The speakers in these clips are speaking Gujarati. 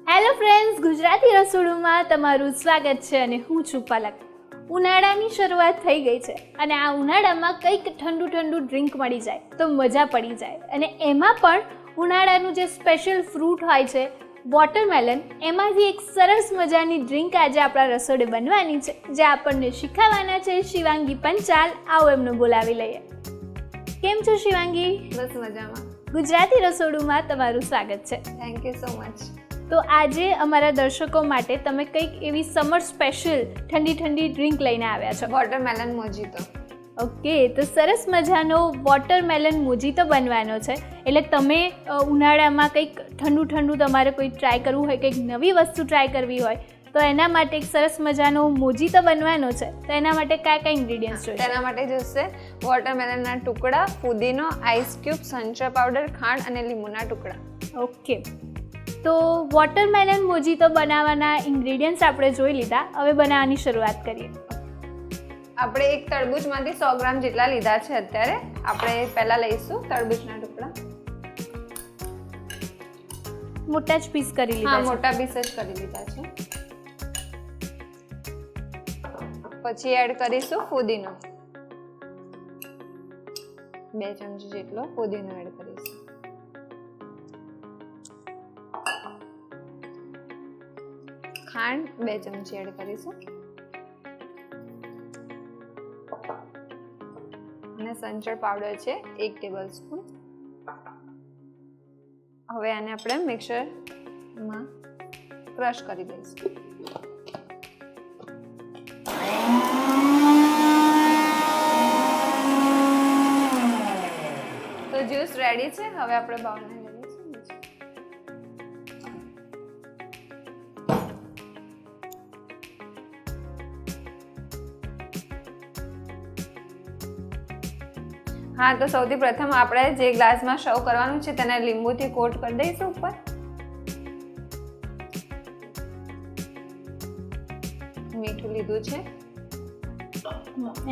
હેલો ફ્રેન્ડ્સ, ગુજરાતી રસોડુમાં તમારું સ્વાગત છે અને હું છું પલક. ઉનાળાની શરૂઆત થઈ ગઈ છે અને આ ઉનાળામાં કંઈક ઠંડુ ઠંડુ ડ્રિંક મળી જાય તો મજા પડી જાય. અને એમાં પણ ઉનાળાનું જે સ્પેશિયલ ફ્રૂટ હોય છે વોટરમેલન, એમાંથી એક સરસ મજાની ડ્રિંક આજે આપણા રસોડે બનવાની છે, જે આપણને શીખવવાના છે શિવાંગી પંચાલ. આવો એમને બોલાવી લઈએ. કેમ છો શિવાંગી? બસ મજામાં. ગુજરાતી રસોડુમાં તમારું સ્વાગત છે. Thank you so much. તો આજે અમારા દર્શકો માટે તમે કંઈક એવી સમર સ્પેશિયલ ઠંડી ઠંડી ડ્રિંક લઈને આવ્યા છો. Watermelon mojito. ઓકે, તો સરસ મજાનો વોટરમેલન મોજીતો બનવાનો છે. એટલે તમે ઉનાળામાં કંઈક ઠંડુ ઠંડુ તમારે કોઈ ટ્રાય કરવું હોય, કંઈક નવી વસ્તુ ટ્રાય કરવી હોય તો એના માટે એક સરસ મજાનો મોજીતો બનવાનો છે. તો એના માટે કયા કયા ઇન્ગ્રીડિયન્ટ્સ જોઈશે? તેના માટે જોઈશે વોટરમેલનના ટુકડા, ફુદીનો, આઈસ ક્યુબ, સંચર પાવડર, ખાંડ અને લીંબુના ટુકડા. ઓકે, તો વોટરમેલન મોજીતો બનાવવાના ઇન્ગ્રીડિયન્ટ્સ આપણે જોઈ લીધા. હવે બનાવવાની શરૂઆત કરીએ. આપણે એક તરબૂચમાંથી 100 ગ્રામ જેટલા લીધા છે. અત્યારે આપણે પહેલા લઈશું તરબૂચના ટુકડા. મોટા જ પીસ કરી લીધા. હા, મોટા પીસ જ કરી લીધા છે. પછી એડ કરીશું ફુદીનો. 2 ચમચી જેટલો ફુદીનો એડ કરીશું. ખાંડ 2 ચમચી એડ કરીશું અને સંચળ પાવડર છે 1 ટેબલસ્પૂન. હવે આને આપણે મિક્સરમાં ક્રશ કરી દઈશું. તો જ્યુસ રેડી છે. હવે આપણે બાઉલને લઈશું. હા, તો સૌથી પ્રથમ આપણે જે ગ્લાસમાં સર્વ કરવાનું છે તેને લીંબુથી કોટ કરી દઈશું ઉપર. મીઠું લીધું છે,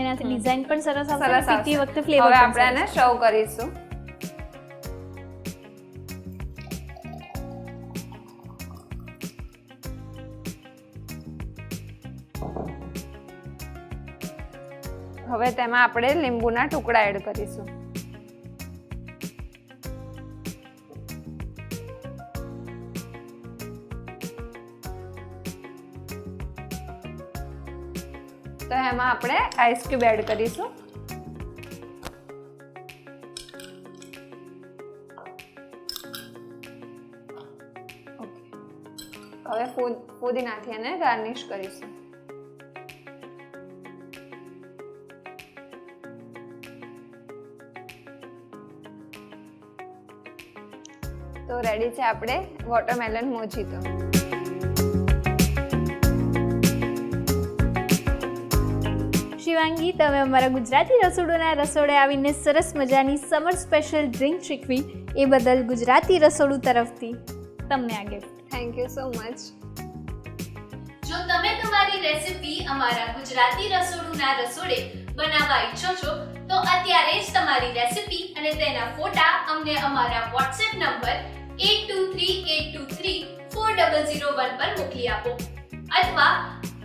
એનાથી ડિઝાઇન પણ સરસ આવશે. સરસ પીતી વખતે ફ્લેવર. હવે આપણે આને સર્વ કરીશું. હવે તેમાં આપણે લીંબુના ટુકડા એડ કરીશું. તો એમાં આપણે આઈસ ક્યુબ એડ કરીશું. હવે ફુદીનાથી એને ગાર્નિશ કરીશું. તો રેડી છે આપણે વોટરમેલન મોજીતો. શિવાંગી, તમે અમારા ગુજરાતી રસોડુના રસોડે આવીને સરસ મજાની સમર સ્પેશિયલ ડ્રિંક શીખવી એ બદલ ગુજરાતી રસોડું તરફથી તમને આ gift. Thank you so much. જો તમે તમારી રેસિપી અમારા ગુજરાતી રસોડુના રસોડે બનાવવા ઈચ્છો છો તો અત્યારે જ તમારી રેસિપી અને તેના ફોટા અમને અમારા વોટ્સએપ નંબર 8238234001 પર મોકલી આપો, અથવા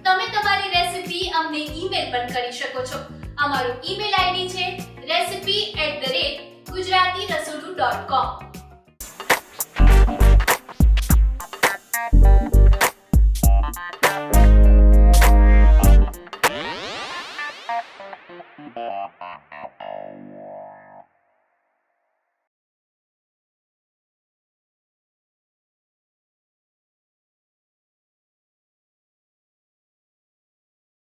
તમે તમારી રેસિપી અમને ઈમેલ પણ કરી શકો છો. અમારું ઈમેલ આઈડી છે recipe@gujaratiRasodu.com.